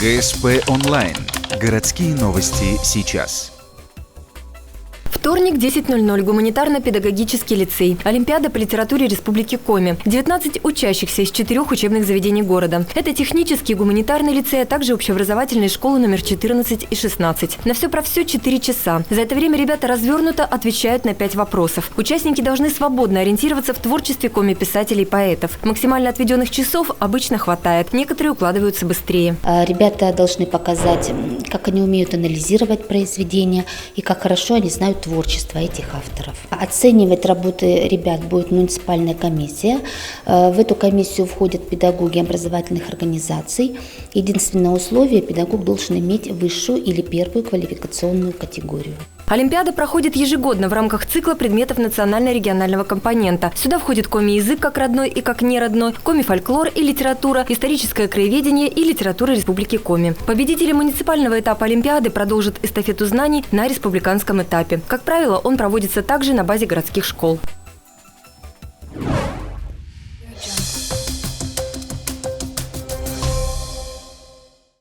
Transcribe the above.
ГСП онлайн. Городские новости сейчас. Вторник, 10:00. Гуманитарно-педагогический лицей. Олимпиада по литературе Республики Коми. 19 учащихся из 4 учебных заведений города. Это технический гуманитарный лицей, а также общеобразовательные школы номер 14 и 16. На все про все 4 часа. За это время ребята развернуто отвечают на 5 вопросов. Участники должны свободно ориентироваться в творчестве коми-писателей и поэтов. Максимально отведенных часов обычно хватает. Некоторые укладываются быстрее. Ребята должны показать, как они умеют анализировать произведения и как хорошо они знают творчество этих авторов. Оценивать работы ребят будет муниципальная комиссия. В эту комиссию входят педагоги образовательных организаций. Единственное условие – педагог должен иметь высшую или первую квалификационную категорию. Олимпиада проходит ежегодно в рамках цикла предметов национально-регионального компонента. Сюда входит коми-язык как родной и как неродной, коми-фольклор и литература, историческое краеведение и литература Республики Коми. Победители муниципального этапа Олимпиады продолжат эстафету знаний на республиканском этапе. Как правило, он проводится также на базе городских школ.